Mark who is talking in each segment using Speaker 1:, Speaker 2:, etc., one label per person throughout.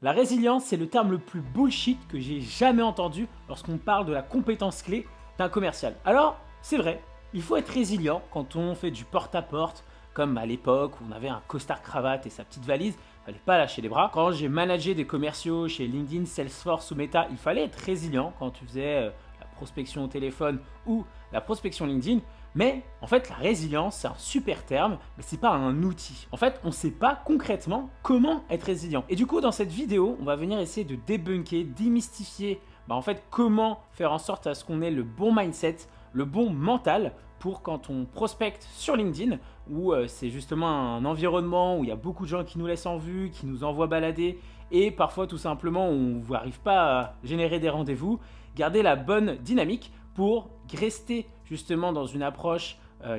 Speaker 1: La résilience, c'est le terme le plus bullshit que j'ai jamais entendu lorsqu'on parle de la compétence clé d'un commercial. Alors, c'est vrai, il faut être résilient quand on fait du porte-à-porte, comme à l'époque où on avait un costard cravate et sa petite valise, fallait pas lâcher les bras. Quand j'ai managé des commerciaux chez LinkedIn, Salesforce ou Meta, il fallait être résilient quand tu faisais la prospection au téléphone ou la prospection LinkedIn. Mais en fait, la résilience, c'est un super terme, mais c'est pas un outil. En fait, on ne sait pas concrètement comment être résilient. Et du coup, dans cette vidéo, on va venir essayer de débunker, démystifier, en fait, comment faire en sorte à ce qu'on ait le bon mindset, le bon mental pour quand on prospecte sur LinkedIn, où c'est justement un environnement où il y a beaucoup de gens qui nous laissent en vue, qui nous envoient balader, et parfois tout simplement on n'arrive pas à générer des rendez-vous, garder la bonne dynamique pour rester justement dans une approche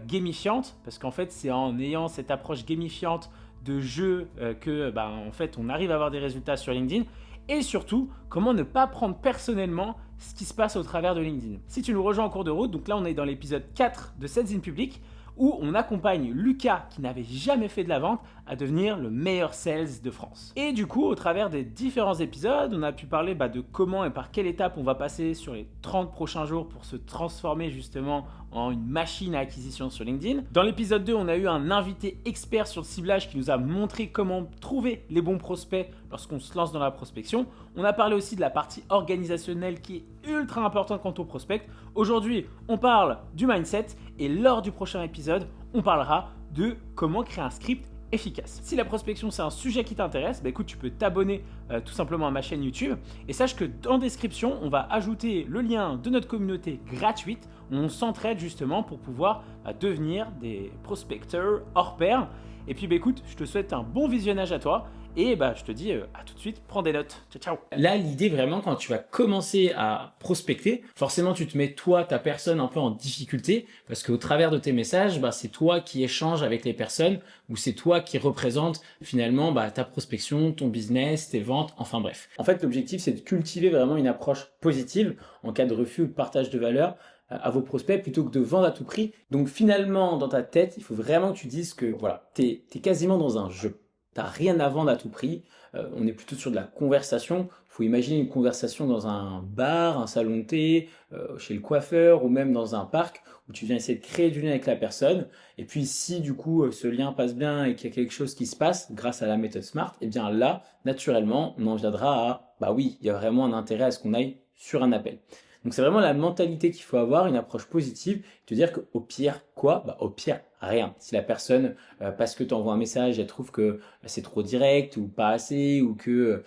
Speaker 1: gamifiante, parce qu'en fait c'est en ayant cette approche gamifiante de jeu que en fait on arrive à avoir des résultats sur LinkedIn. Et surtout, comment ne pas prendre personnellement ce qui se passe au travers de LinkedIn. Si tu nous rejoins en cours de route, donc là on est dans l'épisode 4 de Sales in Public, où on accompagne Lucas, qui n'avait jamais fait de la vente, à devenir le meilleur sales de France. Et du coup, au travers des différents épisodes, on a pu parler de comment et par quelle étape on va passer sur les 30 prochains jours pour se transformer justement en une machine à acquisition sur LinkedIn. Dans l'épisode 2, on a eu un invité expert sur le ciblage qui nous a montré comment trouver les bons prospects lorsqu'on se lance dans la prospection. On a parlé aussi de la partie organisationnelle qui est ultra importante quant au prospect. Aujourd'hui, on parle du mindset et lors du prochain épisode, on parlera de comment créer un script efficace. Si la prospection c'est un sujet qui t'intéresse, écoute, tu peux t'abonner tout simplement à ma chaîne YouTube et sache que dans description, on va ajouter le lien de notre communauté gratuite où on s'entraide justement pour pouvoir devenir des prospecteurs hors pair. Et puis écoute, je te souhaite un bon visionnage à toi. Et je te dis à tout de suite, prends des notes. Ciao, ciao. Là, l'idée vraiment, quand tu vas commencer à prospecter, forcément, tu te mets toi, ta personne un peu en difficulté parce qu'au travers de tes messages, c'est toi qui échanges avec les personnes ou c'est toi qui représente finalement ta prospection, ton business, tes ventes, enfin bref. En fait, l'objectif, c'est de cultiver vraiment une approche positive en cas de refus ou de partage de valeur à vos prospects plutôt que de vendre à tout prix. Donc finalement, dans ta tête, il faut vraiment que tu dises que voilà, t'es quasiment dans un jeu. T'as rien à vendre à tout prix. On est plutôt sur de la conversation. Il faut imaginer une conversation dans un bar, un salon de thé, chez le coiffeur ou même dans un parc où tu viens essayer de créer du lien avec la personne. Et puis si du coup ce lien passe bien et qu'il y a quelque chose qui se passe grâce à la méthode SMART, et bien là, naturellement, on en viendra à bah oui, il y a vraiment un intérêt à ce qu'on aille sur un appel. Donc c'est vraiment la mentalité qu'il faut avoir, une approche positive, te dire qu'au pire, quoi? Au pire, rien. Si la personne, parce que tu envoies un message, elle trouve que c'est trop direct ou pas assez, ou que,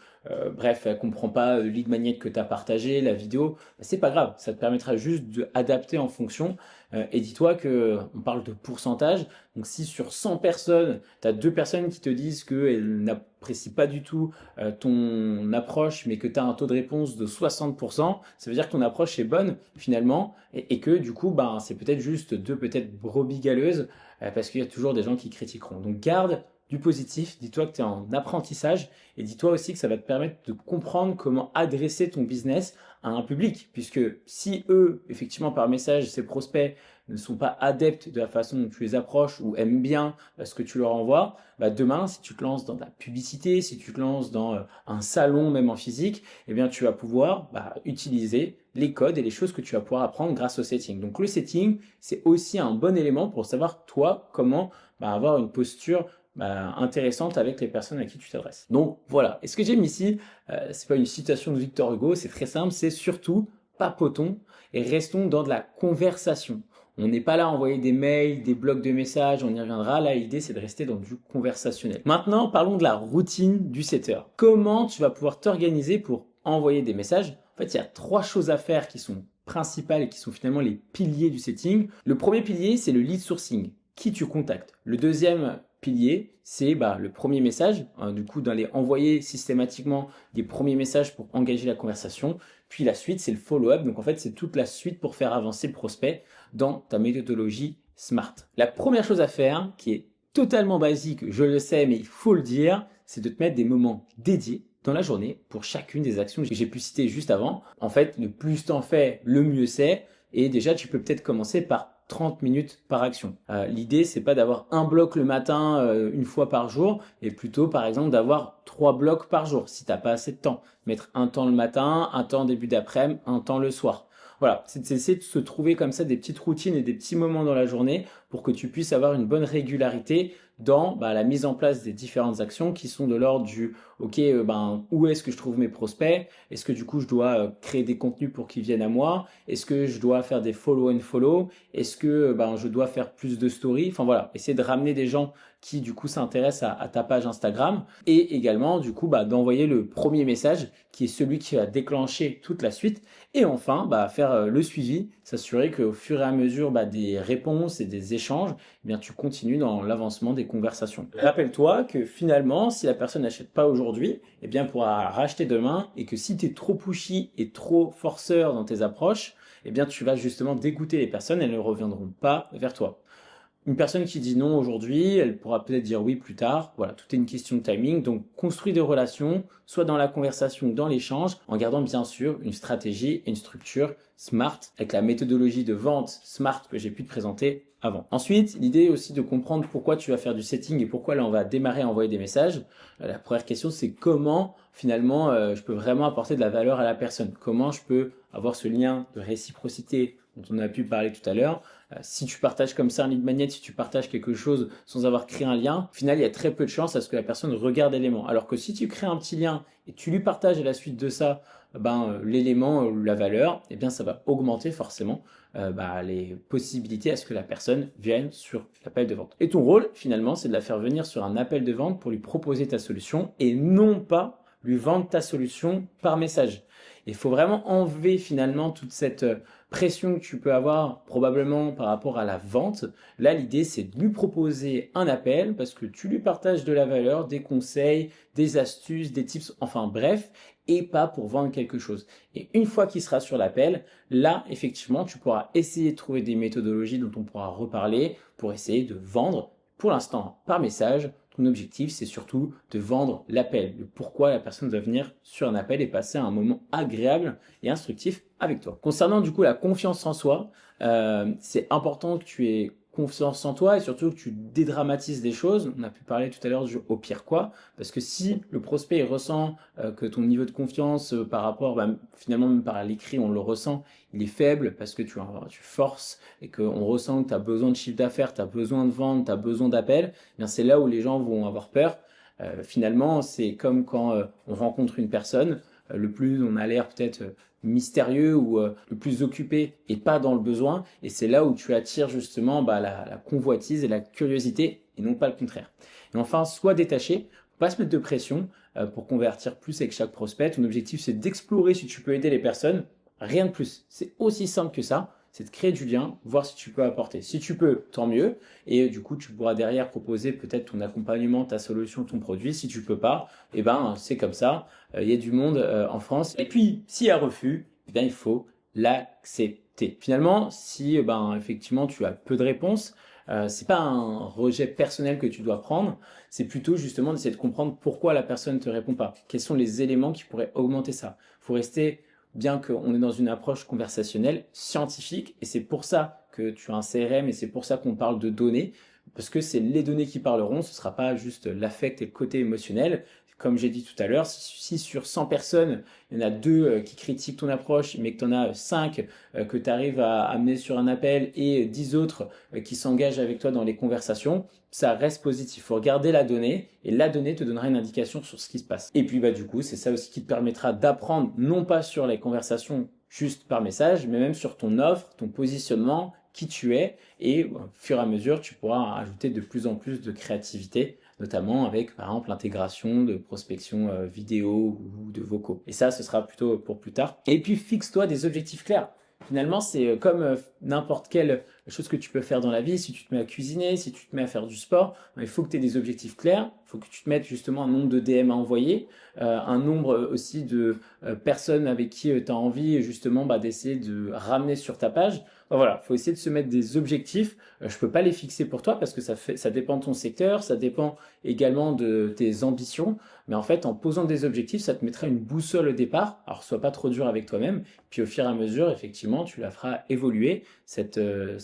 Speaker 1: bref, elle comprend pas le lead magnet que tu as partagé, la vidéo, c'est pas grave. Ça te permettra juste d'adapter en fonction. Et dis-toi que on parle de pourcentage. Donc si sur 100 personnes, tu as 2 personnes qui te disent qu'elles n'apprécient pas du tout ton approche, mais que tu as un taux de réponse de 60%, ça veut dire que ton approche est bonne finalement et que du coup, c'est peut-être juste 2 peut-être brebis galeuses parce qu'il y a toujours des gens qui critiqueront. Donc garde du positif, dis-toi que tu es en apprentissage et dis-toi aussi que ça va te permettre de comprendre comment adresser ton business à un public, puisque si eux, effectivement par message, ces prospects ne sont pas adeptes de la façon dont tu les approches ou aiment bien ce que tu leur envoies, demain, si tu te lances dans de la publicité, si tu te lances dans un salon, même en physique, eh bien, tu vas pouvoir utiliser les codes et les choses que tu vas pouvoir apprendre grâce au setting. Donc, le setting, c'est aussi un bon élément pour savoir, toi, comment avoir une posture intéressante avec les personnes à qui tu t'adresses. Donc, voilà. Et ce que j'aime ici, c'est pas une citation de Victor Hugo, c'est très simple, c'est surtout papotons et restons dans de la conversation. On n'est pas là à envoyer des mails, des blocs de messages, on y reviendra. Là, l'idée, c'est de rester dans du conversationnel. Maintenant, parlons de la routine du setter. Comment tu vas pouvoir t'organiser pour envoyer des messages? En fait, il y a 3 choses à faire qui sont principales et qui sont finalement les piliers du setting. Le premier pilier, c'est le lead sourcing. Qui tu contactes. Le deuxième pilier, c'est le premier message, du coup d'aller envoyer systématiquement des premiers messages pour engager la conversation. Puis la suite, c'est le follow-up. Donc en fait, c'est toute la suite pour faire avancer le prospect dans ta méthodologie SMART. La première chose à faire, qui est totalement basique, je le sais, mais il faut le dire, c'est de te mettre des moments dédiés dans la journée pour chacune des actions que j'ai pu citer juste avant. En fait, le plus t'en fais, le mieux c'est. Et déjà, tu peux peut-être commencer par 30 minutes par action. L'idée, c'est pas d'avoir un bloc le matin une fois par jour, mais plutôt par exemple d'avoir 3 blocs par jour si t'as pas assez de temps. Mettre un temps le matin, un temps début d'après-midi, un temps le soir. Voilà, c'est d'essayer de se trouver comme ça des petites routines et des petits moments dans la journée pour que tu puisses avoir une bonne régularité dans la mise en place des différentes actions qui sont de l'ordre du OK, où est-ce que je trouve mes prospects? Est-ce que du coup je dois créer des contenus pour qu'ils viennent à moi? Est-ce que je dois faire des follow and follow? Est-ce que je dois faire plus de stories? Enfin voilà, essayer de ramener des gens qui du coup s'intéressent à ta page Instagram et également du coup d'envoyer le premier message qui est celui qui va déclencher toute la suite et enfin faire le suivi, s'assurer qu'au fur et à mesure des réponses et des échanges, eh bien tu continues dans l'avancement des conversations. Rappelle-toi que finalement, si la personne n'achète pas aujourd'hui, eh bien elle pourra racheter demain et que si tu es trop pushy et trop forceur dans tes approches, eh bien tu vas justement dégoûter les personnes, elles ne reviendront pas vers toi. Une personne qui dit non aujourd'hui, elle pourra peut-être dire oui plus tard. Voilà, tout est une question de timing. Donc, construis des relations, soit dans la conversation ou dans l'échange, en gardant bien sûr une stratégie et une structure SMART, avec la méthodologie de vente SMART que j'ai pu te présenter avant. Ensuite, l'idée est aussi de comprendre pourquoi tu vas faire du setting et pourquoi là on va démarrer à envoyer des messages. La première question, c'est comment finalement je peux vraiment apporter de la valeur à la personne. Comment je peux avoir ce lien de réciprocité dont on a pu parler tout à l'heure. Si tu partages comme ça un lead magnet, si tu partages quelque chose sans avoir créé un lien, au final, il y a très peu de chances à ce que la personne regarde l'élément. Alors que si tu crées un petit lien et tu lui partages à la suite de ça, l'élément, la valeur, eh bien, ça va augmenter forcément les possibilités à ce que la personne vienne sur l'appel de vente. Et ton rôle, finalement, c'est de la faire venir sur un appel de vente pour lui proposer ta solution et non pas lui vendre ta solution par message. Il faut vraiment enlever finalement toute cette pression que tu peux avoir probablement par rapport à la vente. Là, l'idée, c'est de lui proposer un appel parce que tu lui partages de la valeur, des conseils, des astuces, des tips, enfin bref, et pas pour vendre quelque chose. Et une fois qu'il sera sur l'appel, là, effectivement, tu pourras essayer de trouver des méthodologies dont on pourra reparler pour essayer de vendre, pour l'instant, par message. Ton objectif, c'est surtout de vendre l'appel, le pourquoi la personne doit venir sur un appel et passer un moment agréable et instructif avec toi. Concernant du coup la confiance en soi, c'est important que tu aies confiance en toi et surtout que tu dédramatises des choses. On a pu parler tout à l'heure du au pire quoi, parce que si le prospect il ressent que ton niveau de confiance par rapport, finalement même par l'écrit on le ressent, il est faible parce que tu forces et qu'on ressent que tu as besoin de chiffre d'affaires, tu as besoin de vente, tu as besoin d'appels, eh bien c'est là où les gens vont avoir peur. Finalement, c'est comme quand on rencontre une personne, le plus on a l'air peut-être mystérieux ou le plus occupé et pas dans le besoin. Et c'est là où tu attires justement la convoitise et la curiosité et non pas le contraire. Et enfin, sois détaché, faut pas se mettre de pression pour convertir plus avec chaque prospect. Ton objectif, c'est d'explorer si tu peux aider les personnes. Rien de plus. C'est aussi simple que ça. C'est de créer du lien, voir si tu peux apporter. Si tu peux, tant mieux. Et du coup, tu pourras derrière proposer peut-être ton accompagnement, ta solution, ton produit. Si tu peux pas, c'est comme ça. Il y a du monde en France. Et puis, s'il y a refus, il faut l'accepter. Finalement, si effectivement tu as peu de réponses, c'est pas un rejet personnel que tu dois prendre. C'est plutôt justement d'essayer de comprendre pourquoi la personne ne te répond pas. Quels sont les éléments qui pourraient augmenter ça. Il faut rester bien qu'on est dans une approche conversationnelle, scientifique, et c'est pour ça que tu as un CRM et c'est pour ça qu'on parle de données, parce que c'est les données qui parleront, ce ne sera pas juste l'affect et le côté émotionnel. Comme j'ai dit tout à l'heure, si sur 100 personnes, il y en a 2 qui critiquent ton approche, mais que tu en as 5 que tu arrives à amener sur un appel et 10 autres qui s'engagent avec toi dans les conversations, ça reste positif. Il faut regarder la donnée et la donnée te donnera une indication sur ce qui se passe. Et puis du coup, c'est ça aussi qui te permettra d'apprendre non pas sur les conversations juste par message, mais même sur ton offre, ton positionnement, qui tu es et au fur et à mesure, tu pourras ajouter de plus en plus de créativité, notamment avec par exemple l'intégration de prospection vidéo ou de vocaux. Et ça, ce sera plutôt pour plus tard. Et puis fixe-toi des objectifs clairs. Finalement, c'est comme n'importe quelle chose que tu peux faire dans la vie. Si tu te mets à cuisiner, si tu te mets à faire du sport, il faut que tu aies des objectifs clairs. Il faut que tu te mettes justement un nombre de DM à envoyer, un nombre aussi de personnes avec qui tu as envie justement d'essayer de ramener sur ta page. Voilà, il faut essayer de se mettre des objectifs. Je peux pas les fixer pour toi parce que ça dépend de ton secteur, ça dépend également de tes ambitions. Mais en fait, en posant des objectifs, ça te mettra une boussole au départ. Alors, sois pas trop dur avec toi-même. Puis au fur et à mesure, effectivement, tu la feras évoluer, cette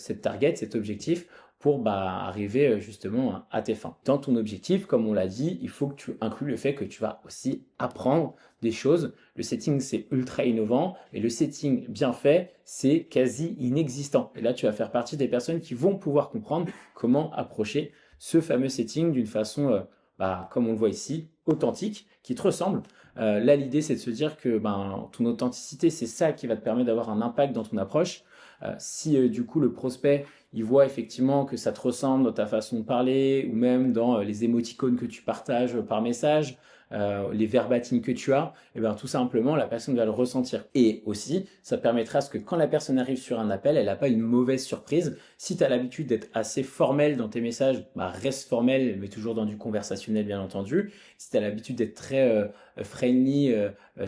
Speaker 1: cette target, cet objectif pour arriver justement à tes fins. Dans ton objectif, comme on l'a dit, il faut que tu inclues le fait que tu vas aussi apprendre des choses. Le setting, c'est ultra innovant et le setting bien fait, c'est quasi inexistant. Et là, tu vas faire partie des personnes qui vont pouvoir comprendre comment approcher ce fameux setting d'une façon, comme on le voit ici, authentique, qui te ressemble. Là, l'idée, c'est de se dire que ton authenticité, c'est ça qui va te permettre d'avoir un impact dans ton approche. Si du coup le prospect il voit effectivement que ça te ressemble dans ta façon de parler ou même dans les émoticônes que tu partages par message, les verbatines que tu as, et bien tout simplement la personne va le ressentir. Et aussi, ça permettra à ce que quand la personne arrive sur un appel, elle n'a pas une mauvaise surprise. Si tu as l'habitude d'être assez formel dans tes messages, reste formel, mais toujours dans du conversationnel bien entendu. Si tu as l'habitude d'être très friendly,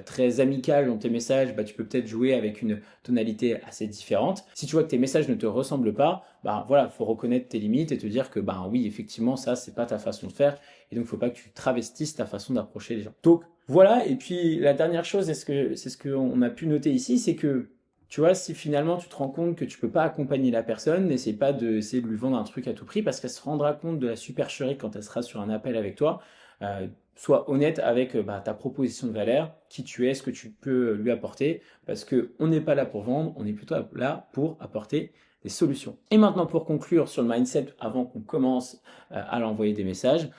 Speaker 1: très amical dans tes messages, tu peux peut-être jouer avec une tonalité assez différente. Si tu vois que tes messages ne te ressemblent pas, voilà, faut reconnaître tes limites et te dire que oui, effectivement, ça, c'est pas ta façon de faire. Et donc, il ne faut pas que tu travestisses ta façon d'approcher les gens. Donc, voilà. Et puis, la dernière chose, c'est ce qu'on a pu noter ici, c'est que, tu vois, si finalement tu te rends compte que tu peux pas accompagner la personne, n'essaie pas d'essayer de lui vendre un truc à tout prix parce qu'elle se rendra compte de la supercherie quand elle sera sur un appel avec toi. Sois honnête avec ta proposition de valeur, qui tu es, ce que tu peux lui apporter, parce qu'on n'est pas là pour vendre, on est plutôt là pour apporter des solutions. Et maintenant, pour conclure sur le mindset, avant qu'on commence à l'envoyer des messages,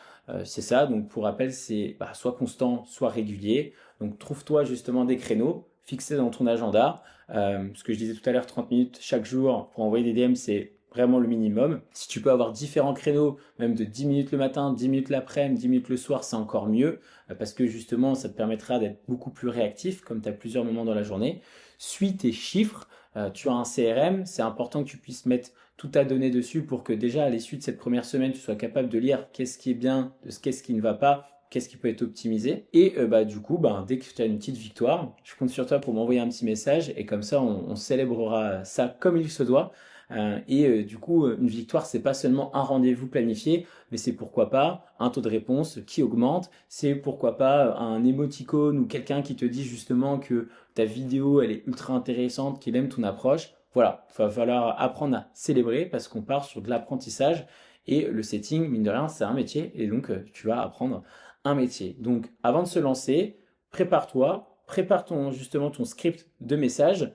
Speaker 1: c'est ça. Donc, pour rappel, c'est soit constant, soit régulier. Donc, trouve-toi justement des créneaux fixés dans ton agenda. Ce que je disais tout à l'heure, 30 minutes chaque jour pour envoyer des DM, c'est vraiment le minimum. Si tu peux avoir différents créneaux, même de 10 minutes le matin, 10 minutes l'après-midi, 10 minutes le soir, c'est encore mieux parce que justement, ça te permettra d'être beaucoup plus réactif comme tu as plusieurs moments dans la journée. Suis tes chiffres. Tu as un CRM, c'est important que tu puisses mettre toute ta donnée dessus pour que déjà à l'issue de cette première semaine, tu sois capable de lire qu'est-ce qui est bien, qu'est-ce qui ne va pas, qu'est-ce qui peut être optimisé. Et du coup, dès que tu as une petite victoire, je compte sur toi pour m'envoyer un petit message et comme ça, on célébrera ça comme il se doit. Du coup, une victoire, c'est pas seulement un rendez-vous planifié, mais c'est pourquoi pas un taux de réponse qui augmente, c'est pourquoi pas un émoticône ou quelqu'un qui te dit justement que ta vidéo, elle est ultra intéressante, qu'il aime ton approche. Voilà, il va falloir apprendre à célébrer parce qu'on part sur de l'apprentissage et le setting, mine de rien, c'est un métier et donc tu vas apprendre un métier. Donc, avant de se lancer, prépare-toi, prépare justement ton script de message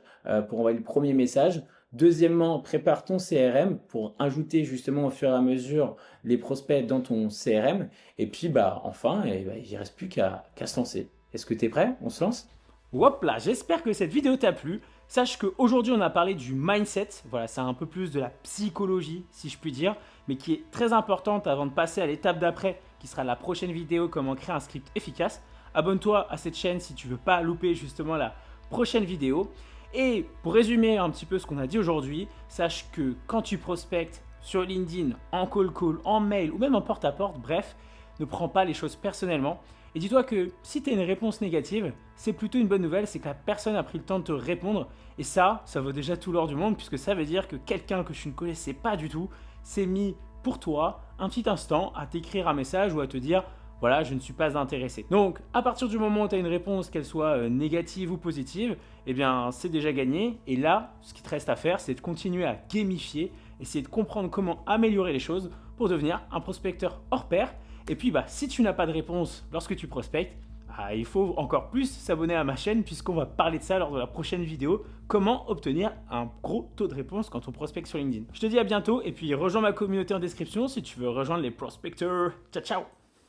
Speaker 1: pour envoyer le premier message. Deuxièmement, prépare ton CRM pour ajouter justement au fur et à mesure les prospects dans ton CRM. Et puis enfin, il ne reste plus qu'à se lancer. Est-ce que tu es prêt? On se lance? Hop là, j'espère que cette vidéo t'a plu. Sache qu'aujourd'hui, on a parlé du mindset. Voilà, c'est un peu plus de la psychologie, si je puis dire, mais qui est très importante avant de passer à l'étape d'après, qui sera la prochaine vidéo, comment créer un script efficace. Abonne-toi à cette chaîne si tu ne veux pas louper justement la prochaine vidéo. Et pour résumer un petit peu ce qu'on a dit aujourd'hui, sache que quand tu prospectes sur LinkedIn, en call, en mail ou même en porte-à-porte, bref, ne prends pas les choses personnellement. Et dis-toi que si tu as une réponse négative, c'est plutôt une bonne nouvelle, c'est que la personne a pris le temps de te répondre. Et ça vaut déjà tout l'or du monde puisque ça veut dire que quelqu'un que tu ne connaissais pas du tout s'est mis pour toi un petit instant à t'écrire un message ou à te dire « voilà, je ne suis pas intéressé ». Donc, à partir du moment où tu as une réponse, qu'elle soit négative ou positive, eh bien, c'est déjà gagné. Et là, ce qui te reste à faire, c'est de continuer à gamifier, essayer de comprendre comment améliorer les choses pour devenir un prospecteur hors pair. Et puis, si tu n'as pas de réponse lorsque tu prospectes, il faut encore plus s'abonner à ma chaîne puisqu'on va parler de ça lors de la prochaine vidéo. Comment obtenir un gros taux de réponse quand on prospecte sur LinkedIn. Je te dis à bientôt et puis rejoins ma communauté en description si tu veux rejoindre les prospecteurs. Ciao, ciao!